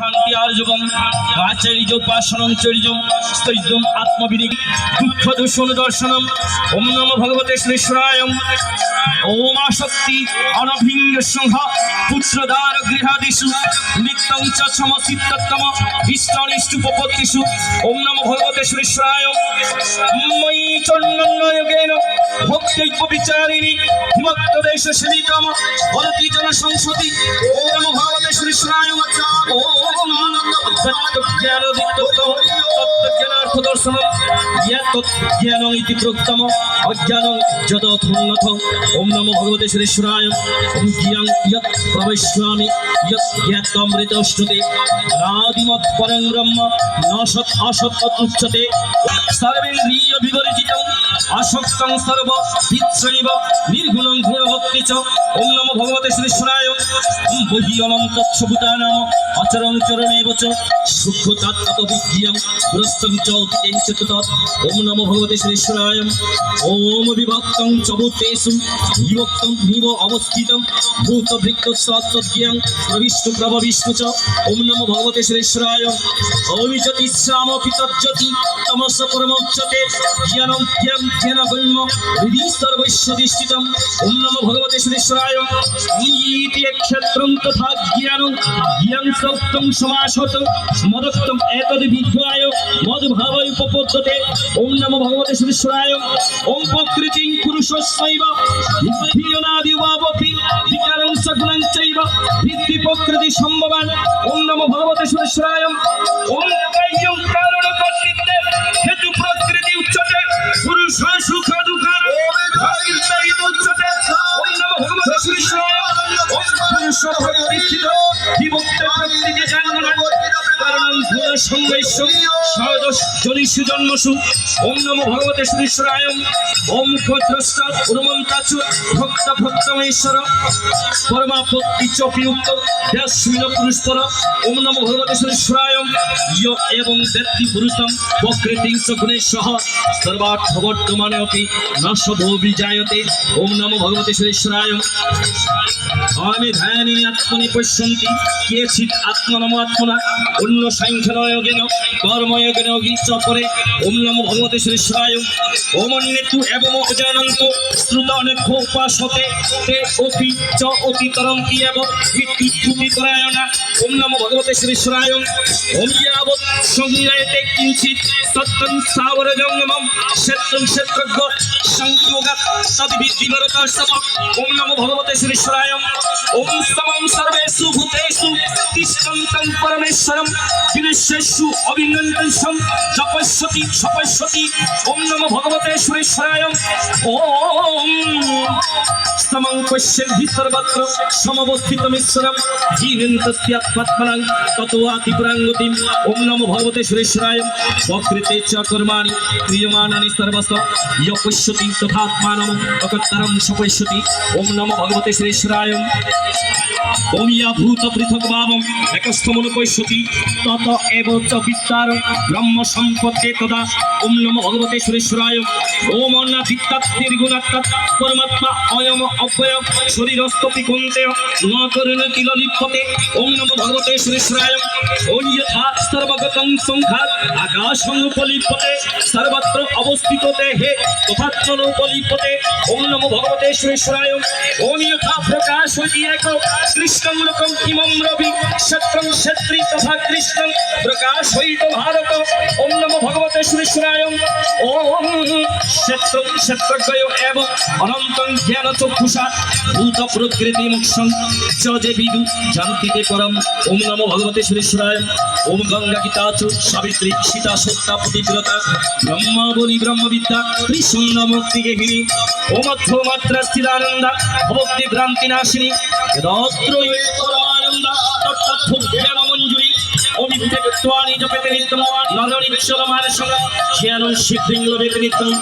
শান্তি আর্যবং আচার্য উপাসনঞ্চর্য স্তৈর্যম আত্মবিনি দুঃখ দূষণ দর্শনম ওম নমো ভগবতে শ্রীশ্বরায় ওম আসক্তি অনভিঙ্গ সংহ পুত্রদার গৃহাদিষু নিত্যং চ সমসিদ্ধতম ইষ্টনিষ্টুপপত্তিষু ওম নমো ভগবতে শ্রীশ্বরায় ময়ি চণ্ডন্নয়োগেন ভক্তৈক বিচারিণী ভক্ত দেশ সেবিতম ভরতি জন সংসতি ওম নমো ভগবতে শ্রীশ্বরায় ওম তত্ত্বজ্ঞান দিক্তম তত্ত্বজ্ঞানার্থ দর্শনম জ্ঞানং ইতি প্রোক্তম অজ্ঞানং যদথুন্নথ ওম নমো ভগবতে শ্রীশ্বরায় ওম জ্ঞাং ইয়ৎ প্রবেশ্যামি ইয়ৎ জ্ঞাতমৃতশ্রুতে অনাদিমৎ পরং ব্রহ্ম ন সৎ অসৎ উচ্যতে সর্বেন্দ্রিয় বিবর্জিতং আসক্তং সর্ব বিচ্ছৈব নির্গুণং গুণভক্তি চ ওম নমো ভগবতে শ্রীশ্বরায় বহিয়লং তৎসভূতানাম আচরং চরণেব চ সূক্ষ্ম তত্ত্বত বিজ্ঞাং পুরস্তং চ অতীতেন চ তৎ ওম নমো ভগবতে শ্রীশ্বরায় ওম বিভক্তং চ ভূতেষু বিভক্তং নিব অবস্থিতং ভূত ভৃক্ত সত্ত্বজ্ঞাং প্রবিষ্ট প্রভবিষ্ণু চ ওম নমো ভগবতে শ্রীশ্বরায় ওম জ্যোতিষ্যাম পিতজ্যোতি তমস পরমোচ্যতে জ্ঞানং জ্ঞানগম্য হৃদি সর্বৈশ্বধিষ্ঠিতম ওম নমো ভগবতে শ্রীশ্বরায় ইতি ক্ষেত্রং তথা জ্ঞানং জ্ঞান সক্তং সমাসত মদক্তং এতদ্বিজ্ঞায় মদ্ভাবৈ উপপদ্যতে ওম নমো ভগবতে শ্রীশ্বরায় ওম প্রকৃতিং পুরুষস্যৈব ভিন্নাদিবাবপি বিকারং সগুণং চৈব ভিত্তি প্রকৃতি সম্ভবান ওম নমো ভগবতে শ্রীশ্বরায় ওম কার্যং কারণ কর্তৃত্বে হেতু প্রকৃতি উচ্চতে পুরুষ সুখ দুঃখ উচ্চতে ওম নমো ভগবতে শ্রীশ্বরায় ওম পুরুষ প্রকৃতিস্থিত বিভক্তে প্রকৃতি জাননা কারণং গুণ সংবৈশ্য সহজ জনিষু জন্মসু ওম নমো ভগবতে শ্রীশ্বরায় ওম দ্রষ্টা উন্মন্তাচ ভক্ত ভক্তমেশ্বর পরমাপত্তি চ বিউক্ত ব্যাসমিন পুরুষপর ওম নমো ভগবতে শ্রীশ্বরায় ইয় এবং ব্যক্তি পুরুষম প্রকৃতিং চ গুণেশ্বহ সর্বার্থবর্তমানে অপি ন শোভো বিজায়তে ওম নমো ভগবতে শ্রীশ্বরায় আমি ধ্যানে আত্মনি পশ্যন্তি কেচিৎ আত্মনমো আত্মনা অন্য সাংখ্যনয়োগেন কর্ময়োগেন গীচ পরে ওম নমো ভগবতে শ্রীশ্বরায় ওম অন্যেতু এবং অজানন্ত শ্রুতনেভ্য উপাসতে তে অপি চ অতিতরন্তি এব ভিত্তিস্তুতি পরায়ণা ওম নমো ভগবতে শ্রীশ্বরায় ওম ইয়াবৎ সংজ্ঞায়তে কিঞ্চিৎ সত্যং স্থাবর জঙ্গমম ক্ষেত্রং ক্ষেত্রজ্ঞ সংযোগাৎ তদ্বিদ্ধিবরতস্তব ওম নমো ভগবতে শ্রীশ্বরায় ওম সমং সর্বেষু ভূতেষু তিষ্ঠন্तं পরমেশ্বরম বিনশ্যেষু অবিনন্দনসং তপস্যতি সপশ্যতি ওম নমো ভগবতে শ্রীশ্বরায় ওম সমং পশ্যন্তি সর্বত্র সমবস্থিতমীশ্বরম জীবন্তস্যাত্মাত্মনাং ততোয়াতি পুরাঙ্গতিম ওম নমো ভগবতে শ্রীশ্বরায় প্রকৃতে চ কর্মাণি ক্রিয়মাণানি সর্বস্ব ইয় পশ্যতি তথাত্মানম তকত্তরং সপশ্যতি ওম নমো ভগবতে শ্রীশ্বরায় ওম ইয়া ভূত পৃথক ভাবম একস্থমন পশ্যতি তত এব চ বিস্তার ব্রহ্ম সম্পত্তে তদা ওম নমো ভগবতে শ্রীশ্বরায় ওম অনাদিত্যাৎ নির্গুণাত্মাৎ পরমাত্মা অয়ম অব্যয় শরীরস্থপি কুন্তেয় ন করুণতি লিপ্যতে ওম নমো ভগবতে শ্রীশ্বরায় ওম যথা সর্বগতং সংঘাত আকাশং উপলিপ্যতে সর্বত্র অবস্থিত দেহে তথাত্মন উপলিপ্যতে ওম নমো ভগবতে শ্রীশ্বরায় ওম যথা প্রকাশতি এক কৃষ্ণং লোকং ইমং রবি ক্ষেত্রং ক্ষেত্রী তথা কৃষ্ণং প্রকাশয়িত ভারত ওম নমো ভগবতে শ্রীশ্বরায় ওম ক্ষেত্রং ক্ষেত্রজ্ঞয় এবং অনন্তং জ্ঞান চক্ষুষা ভূত প্রকৃতি মোক্ষং চ যে বিদু জানতিতে পরম ওম নমো ভগবতে শ্রীশ্বরায় ওম গঙ্গা গীতা চ সাবিত্রী সীতা সত্তা পতিব্রতা ব্রহ্মাবলী ব্রহ্মবিদ্যা ত্রিশূন্য মুক্তি গেহিনী ওম অর্থমাত্রা স্থিরানন্দা ভক্তি ভ্রান্তি নাশিনী যত্রৈ পরমানন্দ তত্ত্বজ্ঞান মঞ্জুরি অবিদ্যক্ত্বানি জপেতে নিত্যম নরনিশ্বর মানসং জ্ঞানং সিদ্ধিং লভেতে নিত্যম।